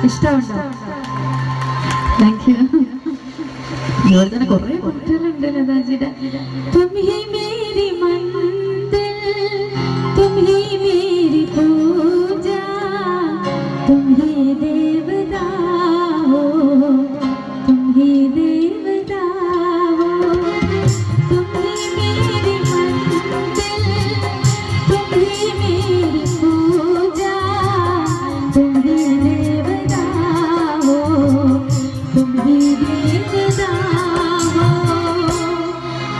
ഇഷ്ടമുണ്ടോ? Thank you. ഇതുപോലെ തന്നെ കുറേ കുട്ടികളുണ്ട് ലതാജിയുടെ. തും ഹി മേരി മന്ദിർ, തും ഹി മേരി പൂജ, തും ഹി ദേവതാ ഹോ, തും ഹി ദേവതാ ഹോ. തും ഹി മേരി മന്ദിർ, തും ഹി മേരി പൂജ, തും ഹി ദേവതാ ഹോ, तुम ही देवता हो.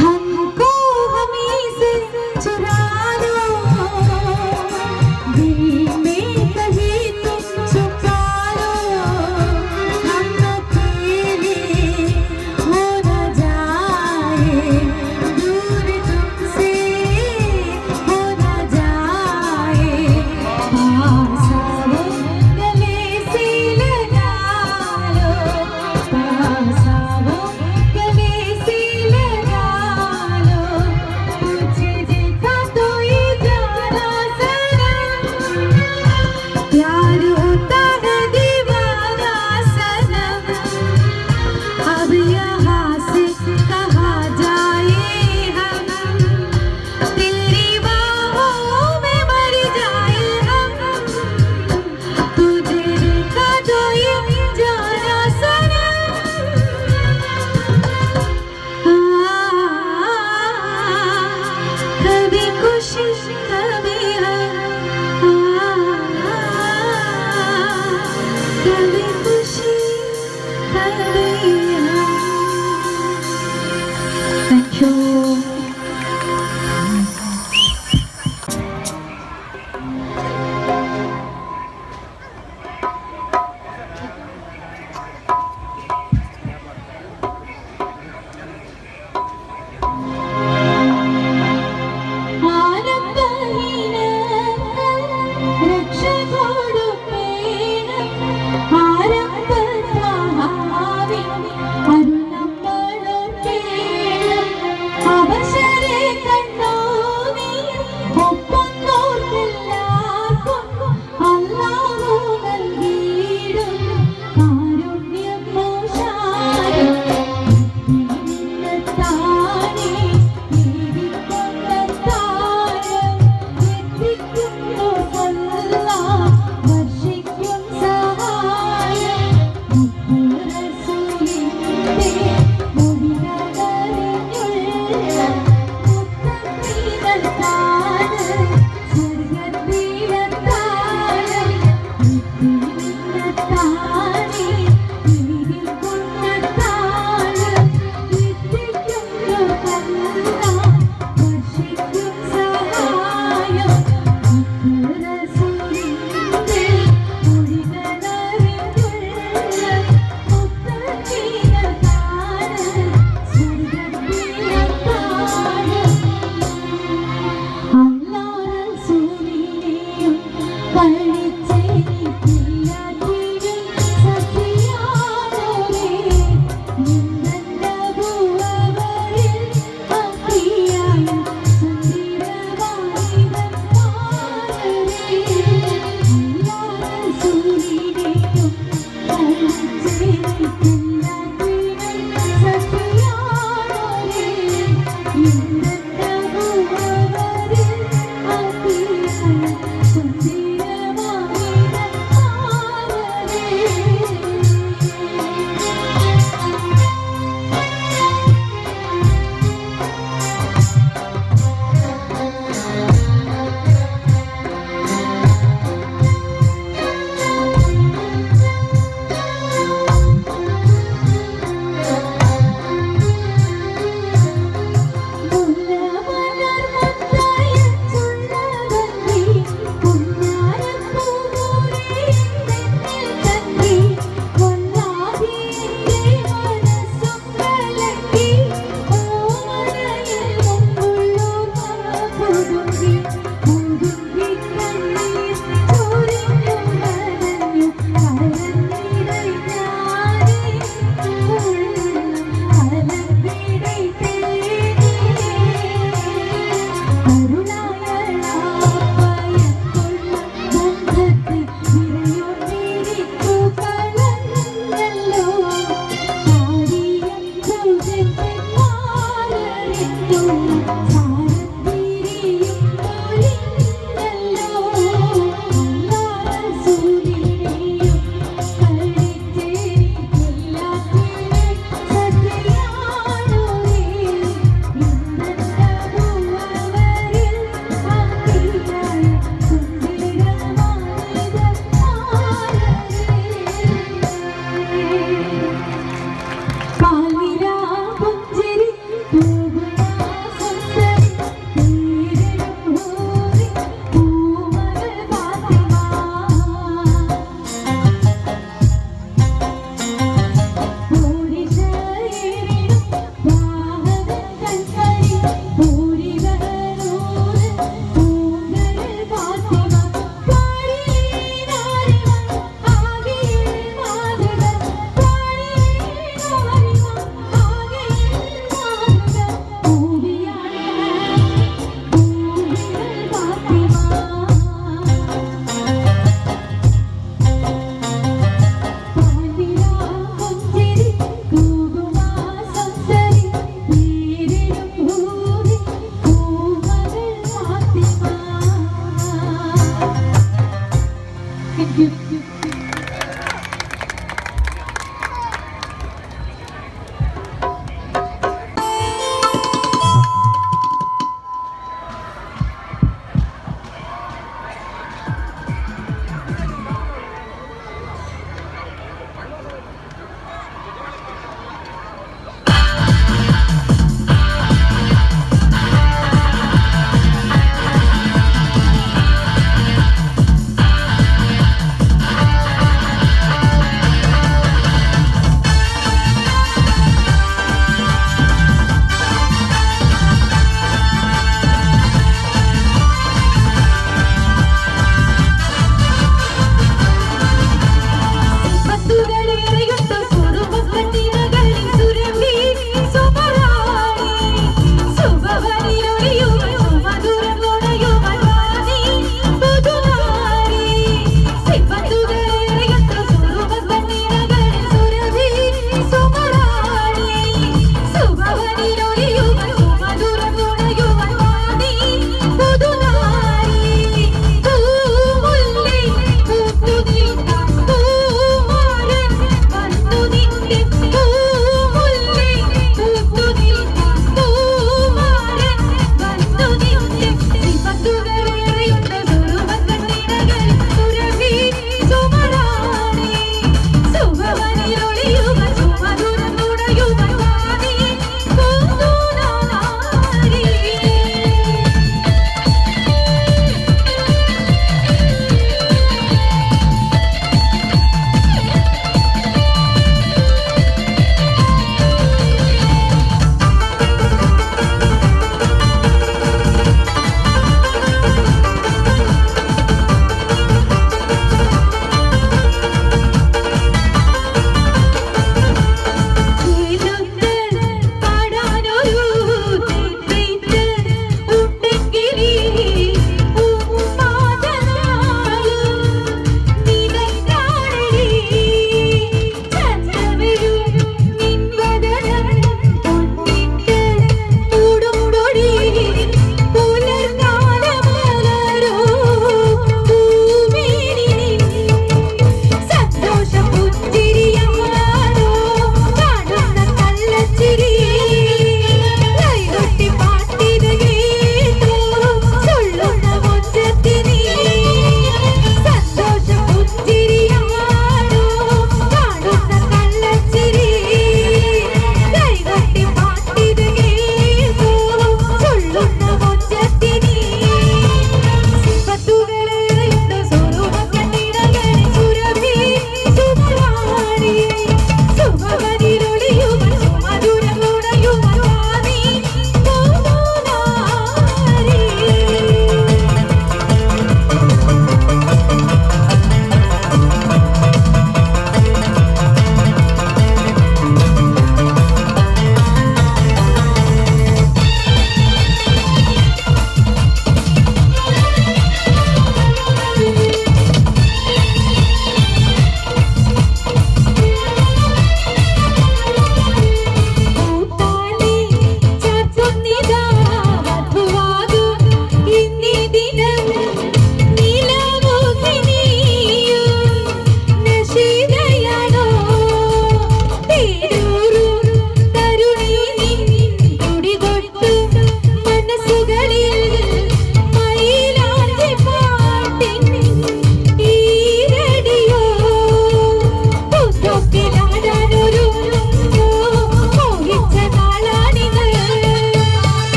हमको हमी से चुरा लो, दिल में कहीं तुम छुपा लो. हम अकेले हो न जाए, दूर तुमसे हो न जाए. पास आओ, गले से लगा लो, पास आओ, गले से लगा लो. तुझे देखा तो ये जाना सनम, प्यार होता है दीवाना सनम. अब यहाँ से कहाँ जाए हम, तेरी बाहों में मर जाए हम. तुझे देखा तो ये जाना सनम. कभी खुशी कभी कभी खुशी कभी थैंक यू.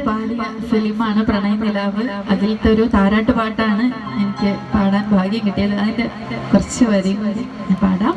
പാടിയ ഫിലിമാണ് പ്രണയ നിലാവ്. അതിലത്തെ ഒരു താരാട്ട് പാട്ടാണ് എനിക്ക് പാടാൻ ഭാഗ്യം കിട്ടിയത്. അതിന്റെ കുറച്ച് വരി ഞാൻ പാടാം.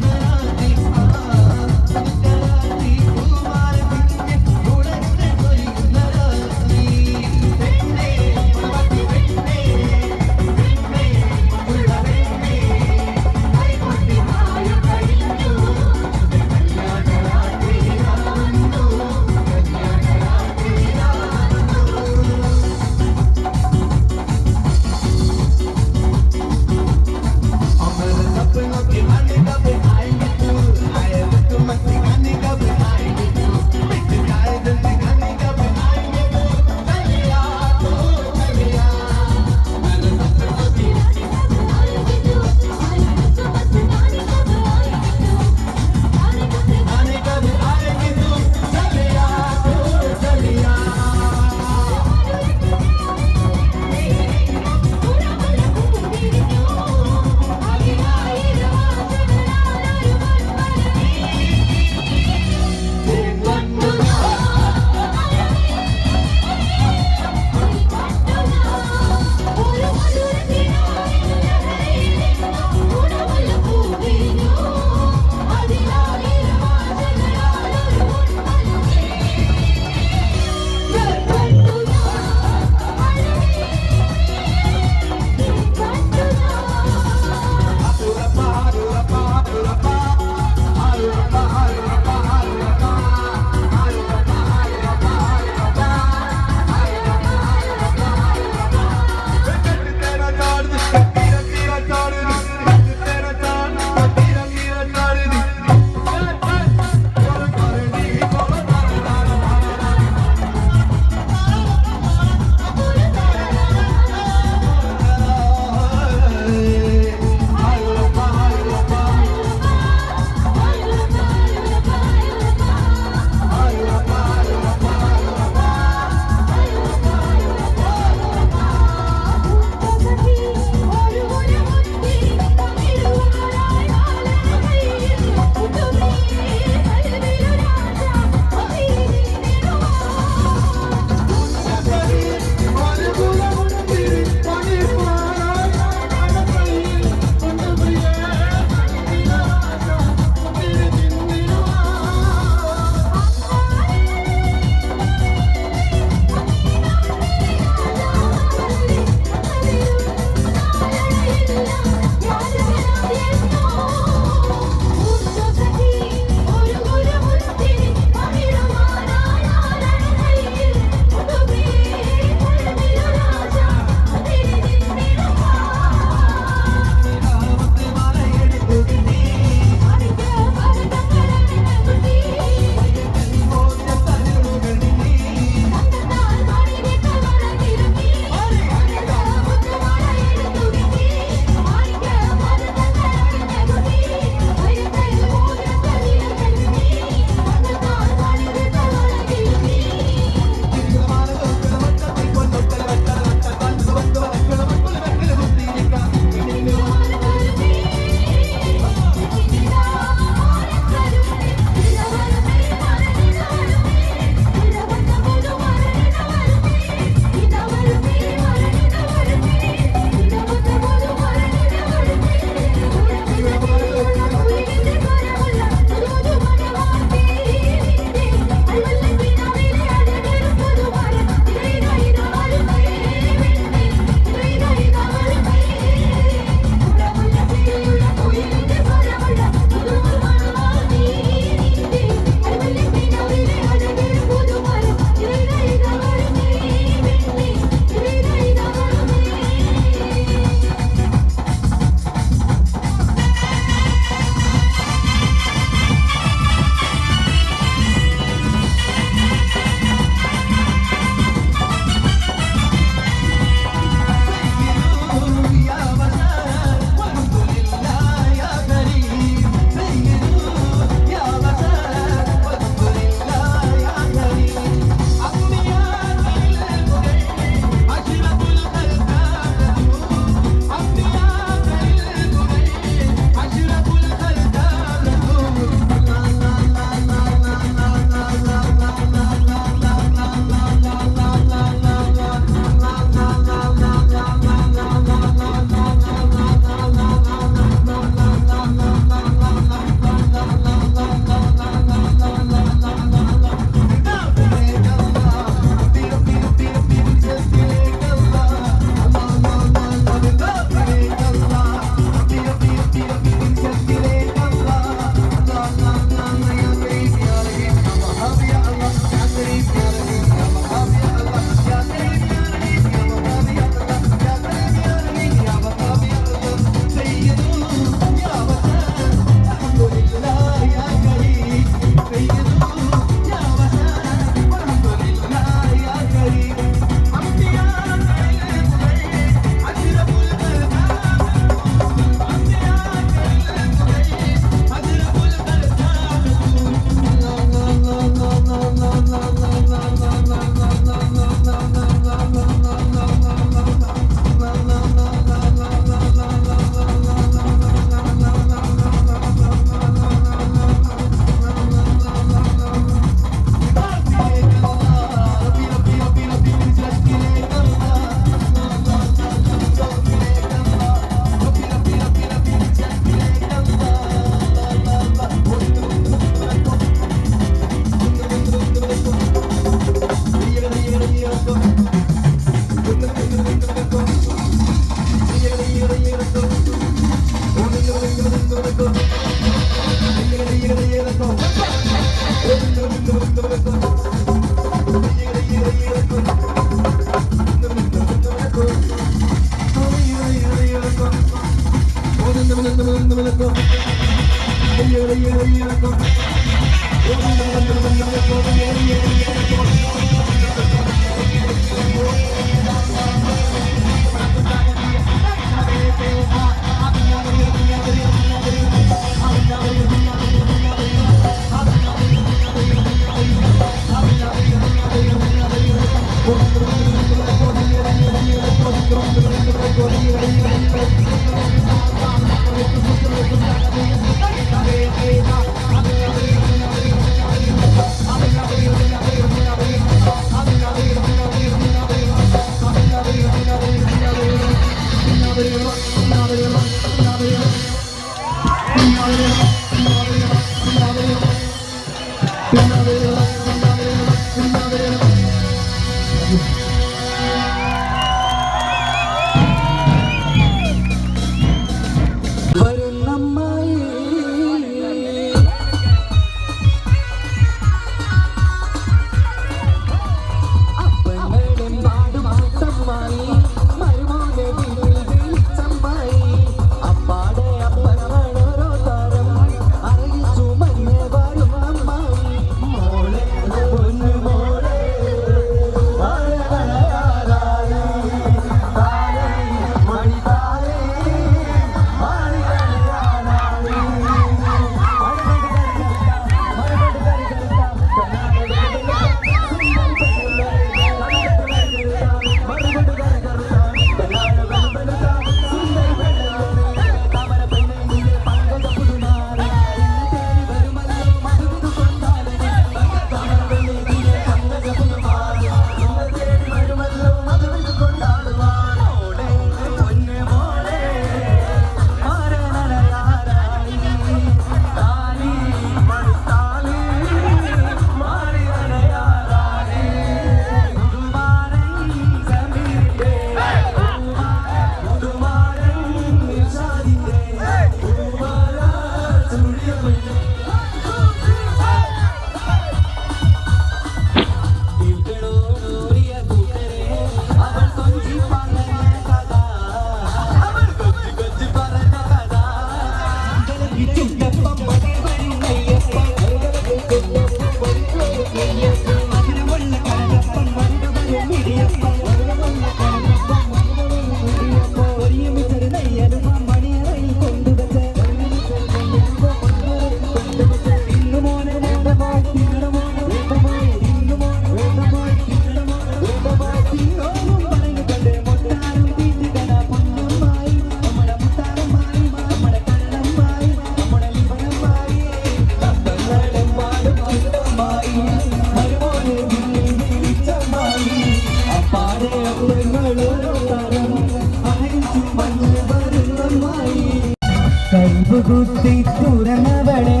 കൈകുത്തി തുറന്നവളെ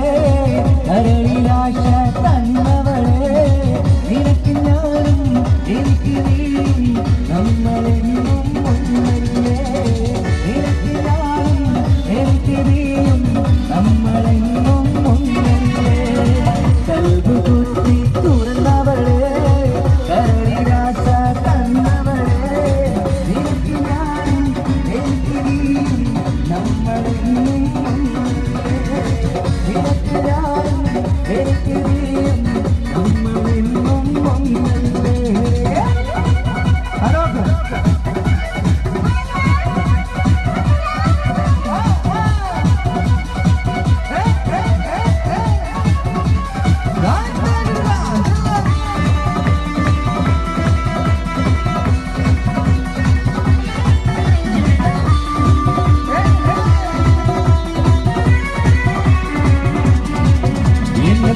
കരളിലാശ തന്നവളെ നിനക്ക് ഞാനും എനിക്ക് നീയും നമ്മളെന്നും ഒന്നല്ലേ നിനക്ക് ഞാനും എനിക്ക് നീയും നമ്മളെന്നും ഒന്നല്ലേ കൈകുത്തി തുറന്നവളെ കരളിലാശ തന്നവളെ നിനക്ക് ഞാനും എനിക്ക് നീയും നമ്മളെന്നും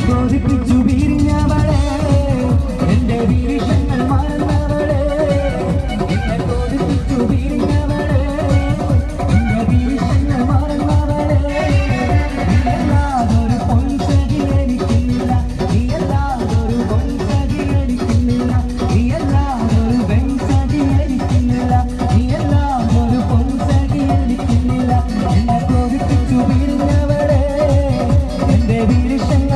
കൊതിപ്പിച്ചു വിരിഞ്ഞവളെ എന്റെ വിരിശങ്ങൾ മറന്നവളെ എന്നെ കൊതിപ്പിച്ചു വിരിഞ്ഞവളെ എന്റെ വിരിശങ്ങൾ മറന്നവളെ നീയല്ലാതൊരു പൊൻസഖി എനിക്കില്ല നീയല്ലാതൊരു പൊൻസഖി എനിക്കില്ല നീയല്ലാതൊരു വെൺസഖി എനിക്കില്ല നീയല്ലാതൊരു പൊൻസഖി എനിക്കില്ല എന്നെ കൊതിപ്പിച്ചു വിരിഞ്ഞവളെ എന്റെ വിരിശങ്ങൾ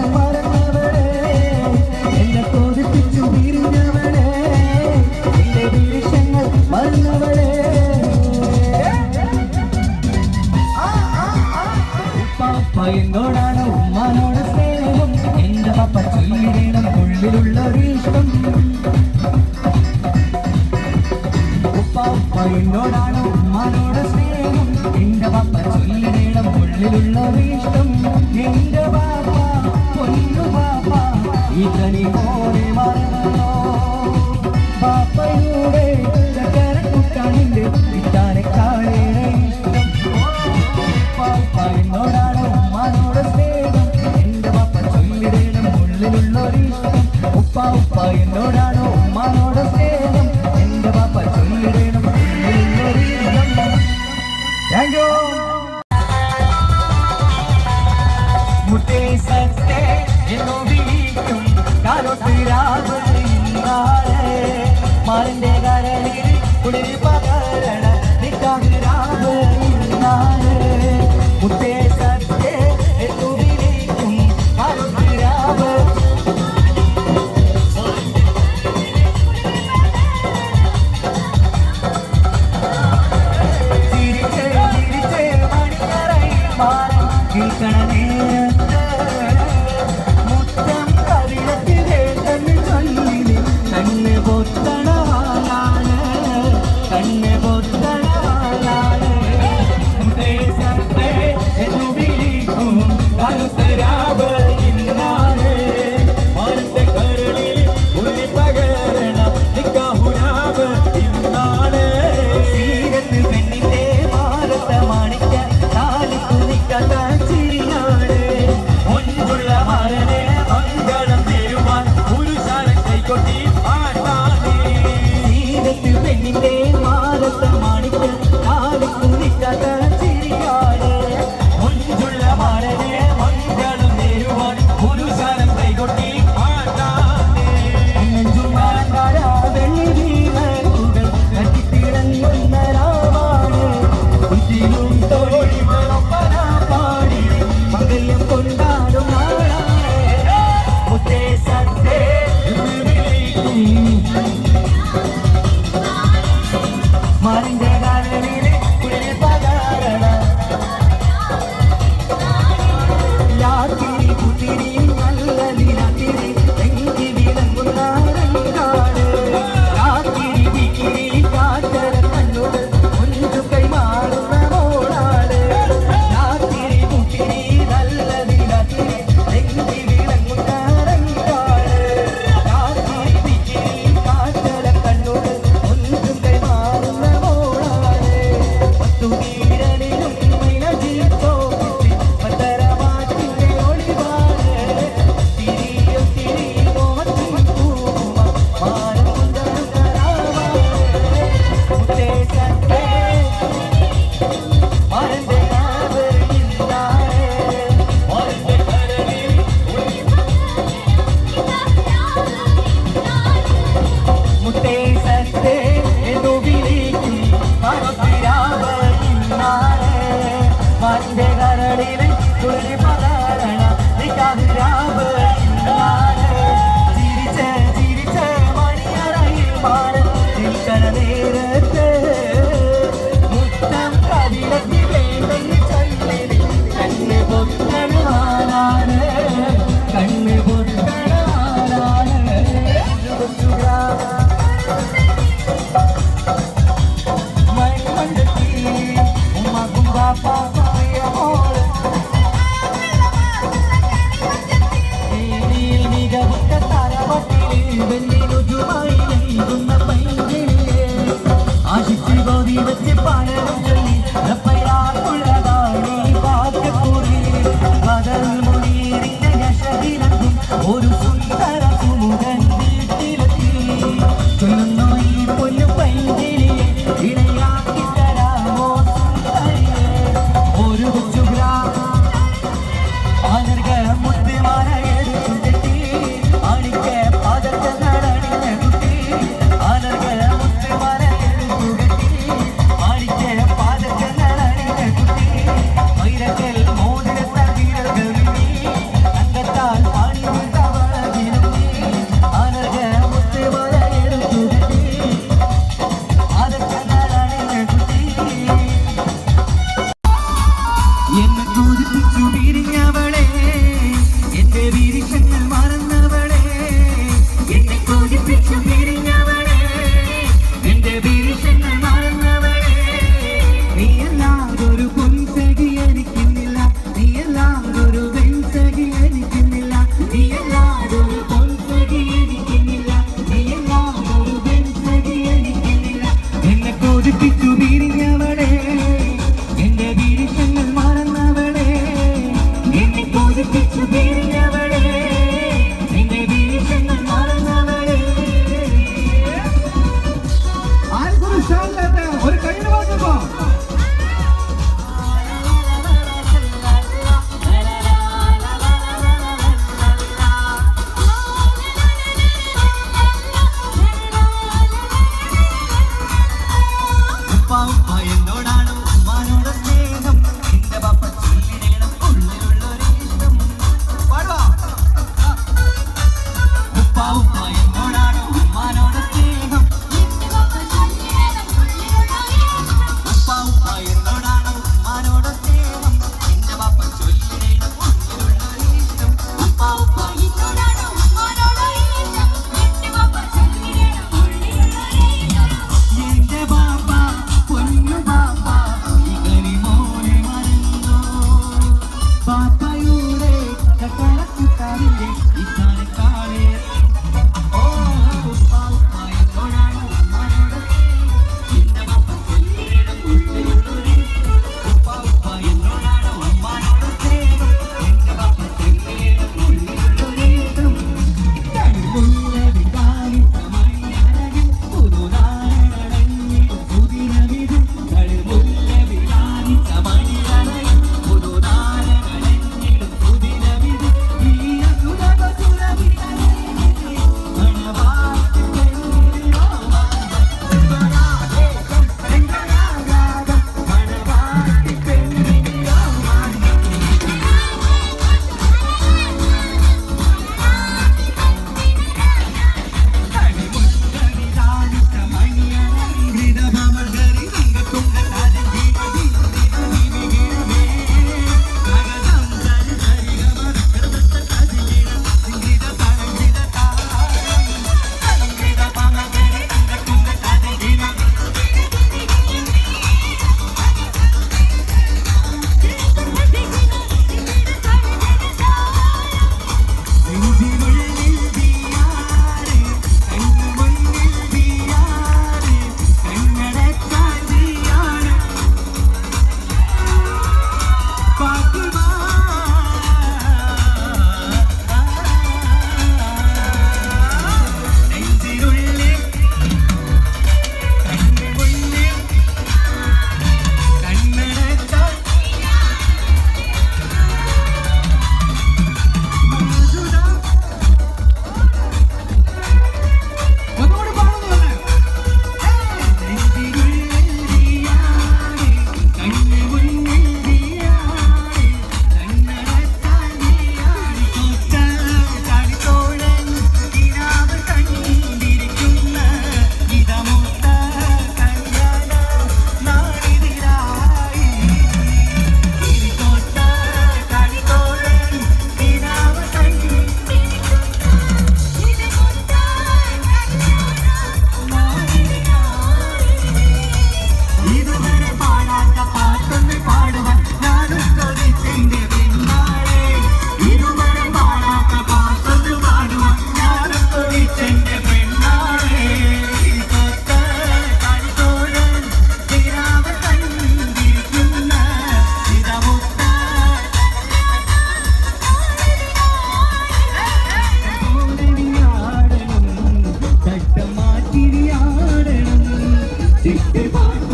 എന്നോടാണ് ഉമ്മാനോട് സ്നേഹം എന്റെ പപ്പ ചൊല്ലിടണം ഉള്ളിലുള്ളൊരിഷ്ടം ഉപ്പ എന്നോടാണ് ഉമ്മാനോട് സ്നേഹം എന്റെ പപ്പ ചൊല്ലിടണം ഉള്ളിലുള്ളൊരിഷ്ടം എന്റെ പാപ്പ പൊന്നു പാപ്പ ഈ കനി പോലെ മറന്നോ പാപ്പയുടെ ചക്കരക്കുട്ടാണിന്റെ വിട്ടാനെ കാളേറെ ഇഷ്ടം പാപ്പ എന്നോടാണ് ഉമ്മാനോട് സ്നേഹം എന്റെ പാപ്പ ചൊല്ലിടണം ഉള്ളിലുള്ളൊരിഷ്ടം ഉപ്പ എന്നോടാണ് ഉമ്മാനോട് സ്നേഹം എന്റെ പാപ്പ ചൊല്ലിടണം ഉള്ളിലുള്ളൊരിഷ്ടം. Thank you. മുട്ടേ സത്തേ എന്നോ വിളിക്കും കാലോട്ടിരാവ് മാറിന്റെ കരളിൽ കുളിരി പകരണ നിക്കാവിരാവ് മുട്ടേ സത്തേ എന്നോ വിളിക്കും കാലോട്ടിരാവ് ചിരിച്ചേ ചിരിച്ചേ മണിക്കറയിൽ മാറും കേൾക്കണ നേരത്ത് മുത്തം കവിളത്തിലെ തന്നെ ചൊല്ലിന് കണ്ണ് പൊത്തണവാലാണ് കണ്ണ് പൊത്തണവാലാണ് എന്നു വിളിക്കും കരുത്തരാവ് ഇന്നാണ് മാനത്തെ കരളിൽ ഉള്ളി പകരണ നിക്കാഹുരാവ് ഇന്നാണ് സീരത്ത് പെണ്ണിന്റെ മാറത്തെ മാണിക്ക താലിക്കു നിക്കാത്ത ചിരിയാണ് ഒൻപുള്ള മരനെ മംഗളം തരുവാൻ പുരുഷാരൻ കൈകൊട്ടി പാട്ടാണ് സീരത്ത് പെണ്ണിന്റെ മാറത്തെ മാണിക്ക താലിക്കു നിക്കാത്ത ചിരിയാണ് ഒൻപുള്ള മരനെ മംഗളം തരുവാൻ പുരുഷാരൻ കൈകൊട്ടി പാട്ടാണ് വെള്ളി വീരകൾ കട്ടിത്തിളങ്ങുന്ന രാവാണ് കുറ്റിലും തോഴിമളപ്പന പാടി മംഗല്യം കൊണ്ടാടും നാളാണ് മുത്തേ സത്തേ മാറിന്റെ കാലണിയിലെ കുളിരി പകാരണ യാത്തിരി കുത്തിരി നല്ലതി രാത്തിരി തെങ്കി വിളങ്ങുന്ന രംഗാണ് രാത്തിരി വിക്കിരി കാറ്റര കണ്ണോട് ഒന്നു കൈമാറുന്ന മോളാണ് രാത്തിരി കുത്തിരി നല്ലതി രാത്തിരി തെങ്കി വിളങ്ങുന്ന രംഗാണ് രാത്തിരി വിക്കിരി കാറ്റര കണ്ണോട് ഒന്നു കൈമാറുന്ന മോളാണ് മറുതിരാവ് ഇന്നാണ് മന്റെ കരളില് തുളി പകരണ നിക്കാതിരാവ് ഇന്നാണ് ചിരിച്ച് ചിരിച്ച് മണിയറയിൽ മാറി നിൽക്കണ നേരത്ത് മുത്തം കവിളത്തി വേണ്ടെന്ന് ചൊല്ലി കണ്ണ് പൊത്തണാനാണ് കണ്ണ് പൊത്തണാനാണ് മൺമണ്ടത്തി ഉമ്മക്കും ബാപ്പായ മോള് മികവുറ്റ തരവട്ടിൽ വെള്ളിരുചുമായി നൽകുന്ന പൈങ്കിളിയെ ആശിച്ച് ഗോതി വെച്ച് പാലനം ചൊല്ലി റപ്പയാക്കുള്ളതായി വാക്കപ്പൂരി കടൽ മുനീറിന്റെ യശദിനത്തും ഒരു സുന്ദര സുമുഖൻ വീട്ടിലെത്തി ചൊല്ലുന്നു ഈ പൊന്നു പൈങ്കിളിയെ ഇണയാക്കി തരാമോ സുന്ദരിയെ ഒരു കൊച്ചുഗ്രാ ആനർഗ മുത്തുമാല എടുത്തു കെട്ടി അണിക്ക പാദത്തെ നടണിഞ്ഞ കുട്ടി ആനർഗ മുത്തുമാല എടുത്തു കെട്ടി അണിക്ക പാദത്തെ നടണിഞ്ഞ കുട്ടി വൈരക്കൽ മോതിരത്ത വീരൽ ഗവിനി അംഗത്താൽ പാണി വീഴ്ത്തവള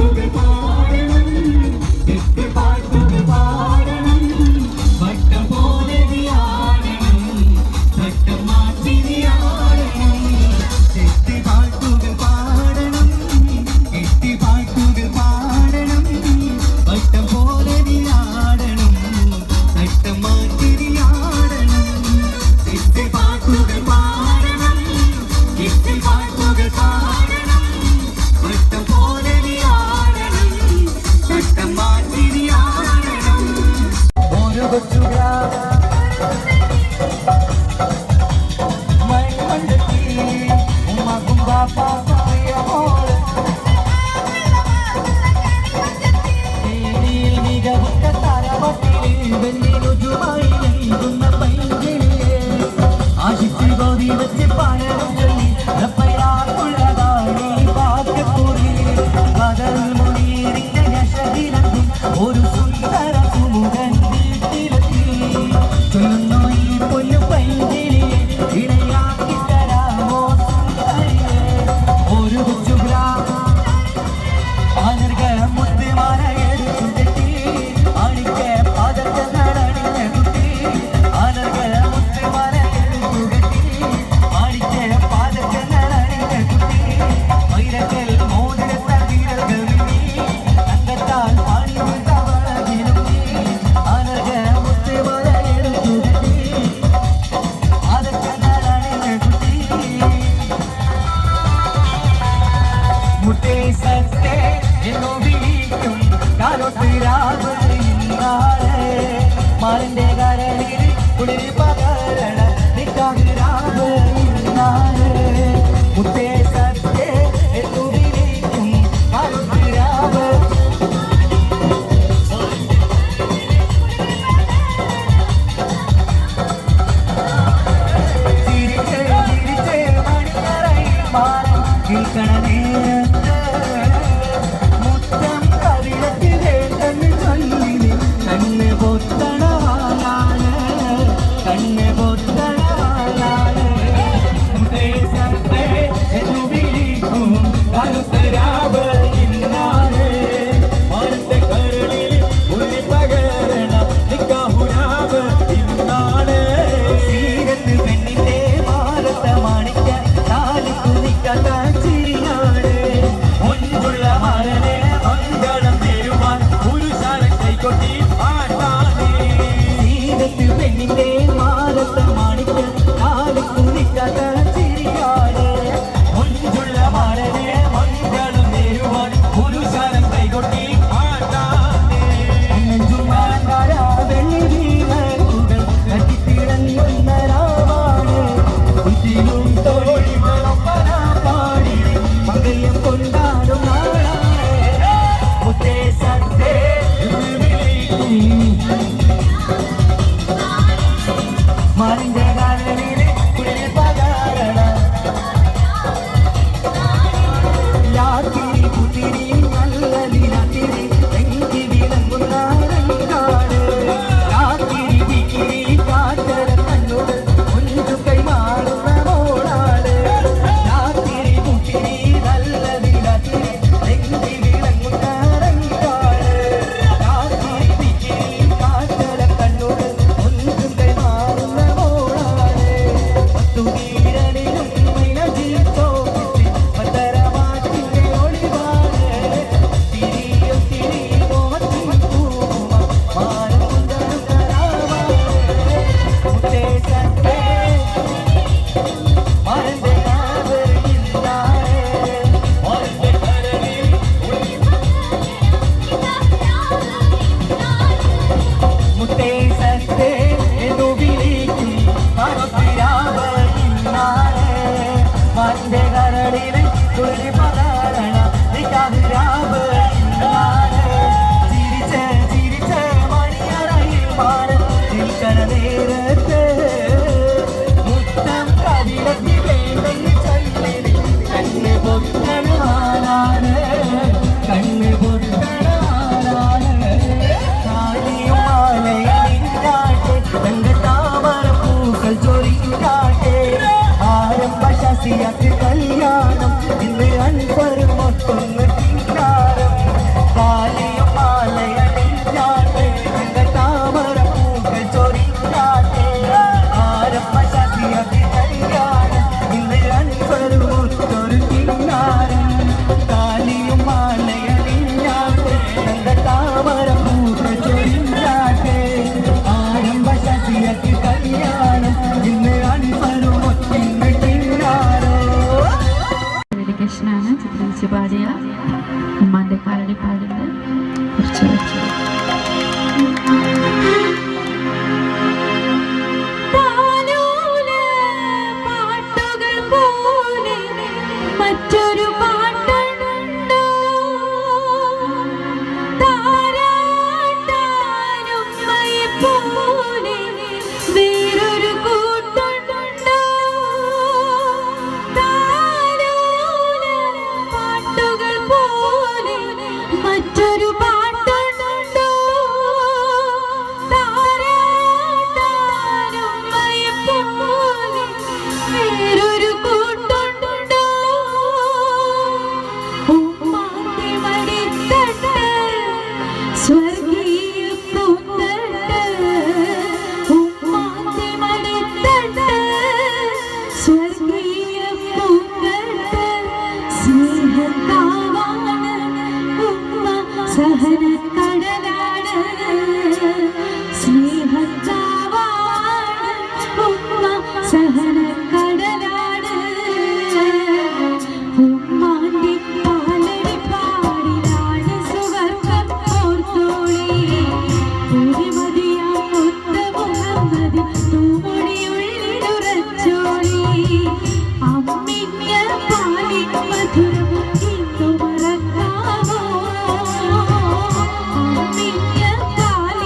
പാട്ടുകൾ പാടണം പാട്ടുകൾ പാടണം വട്ടം പോലെ ആടണം വട്ടം മാറ്റി ആടണം പാട്ടുകൾ പാടണം പാട്ടുകൾ പാടണം വട്ടം പോലെ ആടണം വട്ടം മാറ്റി ആടണം പാട്ടുകൾ പാടണം പാട്ടുകൾ പാടണം വട്ടം പോലെ ആടണം വട്ടം മാറ്റി ആടണം ഒരു കൊച്ചുകാ ഒരു സുന്ദര സുമുഖൻ വീട്ടിലെത്തി ചൊല്ലുന്നു ഈ പൊന്നു പൈങ്കിളിയെ ഇണയാക്കി തരാമോ സുന്ദരിയെ ഒരു കൊച്ചു ആനർക മുത്തുമാല എടുത്തു കെട്ടി അണിക്ക് പാദങ്ങൾ അണിഞ്ഞ കുട്ടി ആനർക മുത്തുമാല എടുത്തു കെട്ടി അണിക്ക് പാദങ്ങൾ അണിഞ്ഞ കുട്ടി വൈരക്കൽ മോതിരത്ത വീരകൾ തങ്കത്താൽ പാടി ആനർക മുത്തുമാല എടുത്തു കെട്ടി പാദങ്ങൾ അണിഞ്ഞ കുട്ടി മുത്തേ സത്തേ എന്നോ വിളിക്കും കാലോട്ടിരാതെ മാറിന്റെ കരളിൽ കുളിരി പകരണ നിക്കാകിരാതെ മുത്തേ സത്തേ എന്നോ വിളിക്കും കാലോട്ടിരാതെ ചിരിച്ചേ ചിരിച്ചേ മണിയറയിൽ മാറും കേൾക്കണ നേരത്ത് മുത്ത മറ്റൊരു പാട്ടുണ്ടോ താരാട്ടാനുമ്മയെപ്പോലെ വേറൊരു കൂട്ടുണ്ടോ ഉമ്മാന്റെ മടിത്തട്ട് സ്വർഗീയ പൂന്തട്ട് ഉമ്മാന്റെ മടിത്തട്ട് സ്വർഗീയ പൂന്തട്ട് സ്നേഹത്താവാണ് ഉമ്മ സഹനക്കടലാണ് സ്നേഹത്താവാണ് ഉമ്മ സഹനക്കടലാണ് ഉമ്മാന്റെ പാലടി പാടിലാണ് സുവർഗം ഓർത്തോളി ഒരുമതിയാം മുത്ത മുഹമ്മദ് തൂമൊഴിയുള്ളിലുറച്ചോളി അമ്മിഞ്ഞ പാലിൻ മധുരം ഇന്നു മറക്കാമോ അമ്മിഞ്ഞ പാലിൻ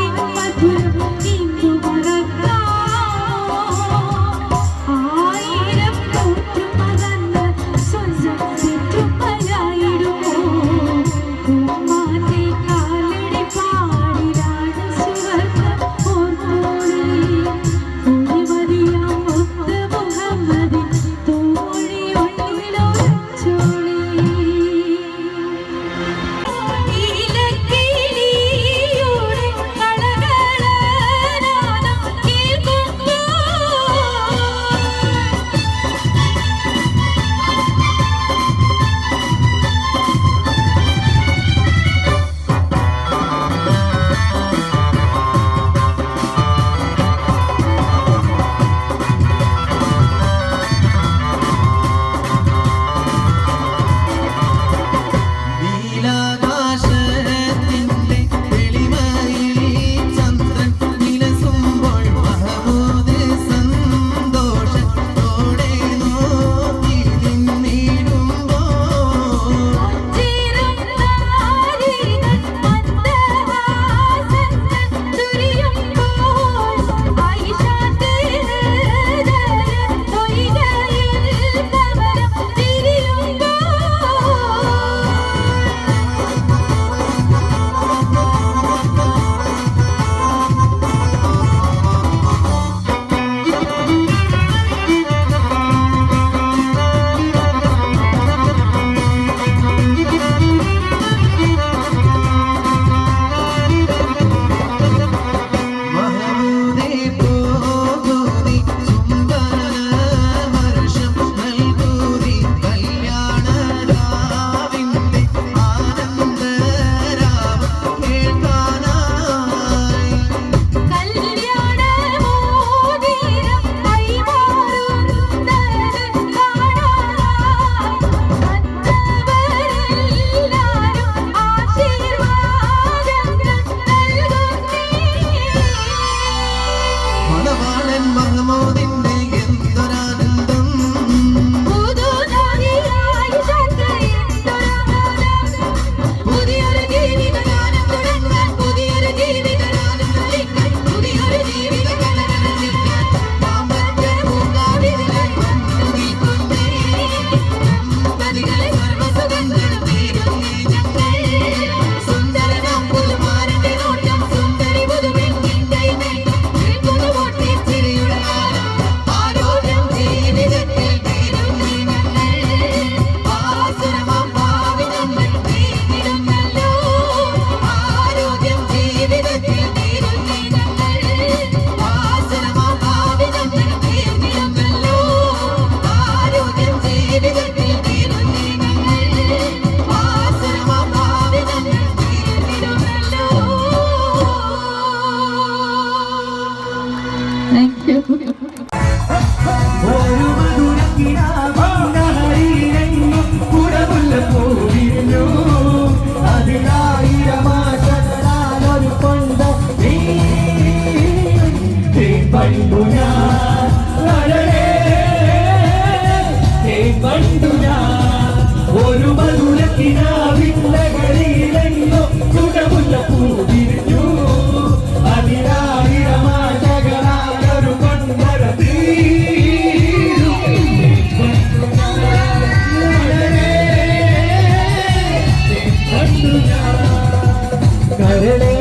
കരളേ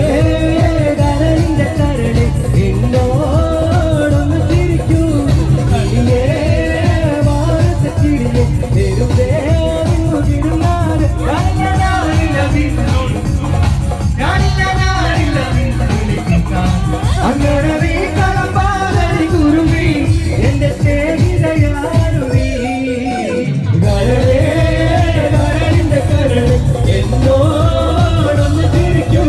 കരളിന്റെ കരളേ എന്നോടൊന്ന് ചിരിക്കൂ കളിയേ വാരത്തിരിയേ തെരുവേ തിരുനാട് അങ്ങനെ നീ കളമ്പാലി കുരുവി എന്റെ സ്നേഹിതയാരുവി കരളേ കരളിന്റെ കരളേ എന്നോടൊന്ന് ചിരിക്കൂ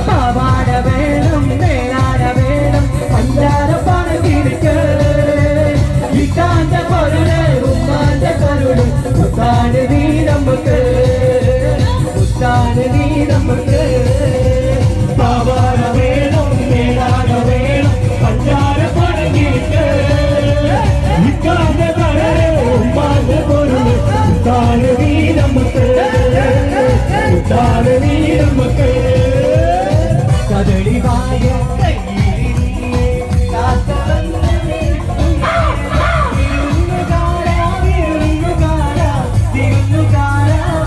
പാവാട വേണം മേലാട വേണം പഞ്ചാര പണത്തിരിക്ക് ഇക്കാന്റെ പൊരുള് ഉമ്മാന്റെ പൊരുള് മുത്താട് നീ നമുക്ക് മുത്താട് നീ നമുക്ക് പാവാട വേണം മേലാട വേണം പഞ്ചാര പണത്തിരിക്ക് ഇക്കാന്റെ പൊരുള് ഉമ്മാന്റെ പൊരുള് മുത്താട് നീ നമുക്ക് മുത്താട് നീ നമുക്ക് കദളി വായ കയ്യിലിരിക്കെ കാത്തവന്ന് വിരുന്നുകാര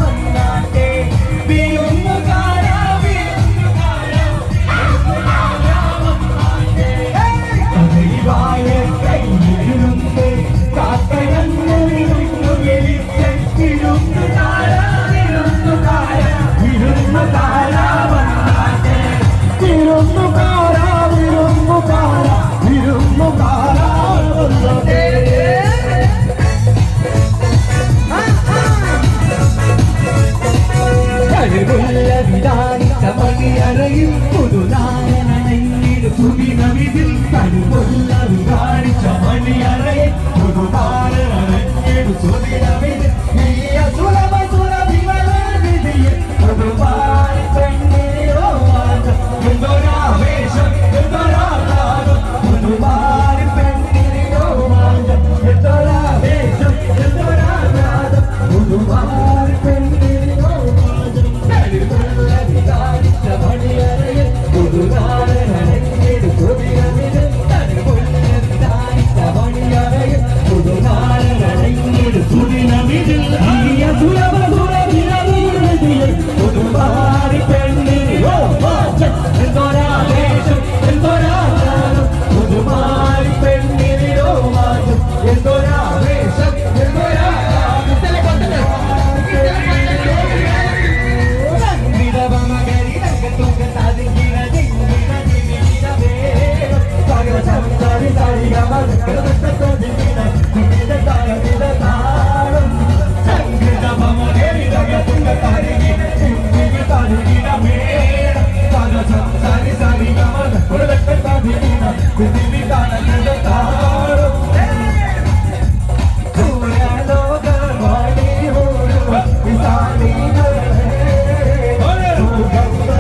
വന്നാട്ടെ വിരുന്നുകാര കദളി വായ കയ്യിലിരുന്ന് കാത്തവന്ന് വിരുന്നു വിളിച്ച് വിരുന്നുകാര വിരുന്നുകാര വിരുന്നുകാര വന്നാട്ടെ വിരുന്നുകാര വിരുന്നുകാര വിരുന്നുകാര വന്നാട്ടെ കഴിവുള്ള വിധാനിച്ച മണിയറയിൽ പുതുനായനയിൽ പുതിനവിതിൽ കഴിവുള്ള വിധാനിച്ച മണിയറയിൽ പുതുനായനയിൽ പുതിനവിതിൽ നീയ സുലഭ സുരഭിമലവിധിയിൽ പുതുവാൻ പെണ്ണിയോ മാറ്റം എന്തൊരാവേശം എന്തൊരാഘാതം പുതുവാൻ പെണ്ണിയോ മാറ്റം എന്തൊരാവേശം എന്തൊരാഘാതം പുതുവാൻ പെണ്ണിയോ മാറ്റം കഴിവുള്ള വിധാനിച്ച മണിയറയിൽ പുതുനായനയിൽ പുതിനവിതിൽ കഴിവുള്ള വിധാനിച്ച മണിയറയിൽ പുതുനായനയിൽ പുതിനവിതിൽ നീയ സുലഭ സുരഭിമലവിധിയിൽ പുതുവാൻ പെണ്ണിയോ മാറ്റം എന്തൊരാവേശം എന്തൊരാഘാതം പുതുവാൻ പെണ്ണിയോ മാറ്റം എന്തൊരാവേശം എന്തൊരാഘാതം വിടവമകരി രംഗത്തുക തതിങ്കിര ദിങ്കിര ദിങ്കിരവേ സകലസംസാരി സരിഗമകൃതത്തതിങ്കിര ദിങ്കിര താരമിത താരം സംഗീതമകരി രംഗത്തുക തരികിര ദിങ്കിര തതിങ്കിര മേട സകലസംസാരി സരിഗമകൃതത്തതിങ്കിര ദിങ്കിര താരമിത താരം സൂര്യലോകവാണി ഹോരുവ വിസാരികളേ സുഗന്ധ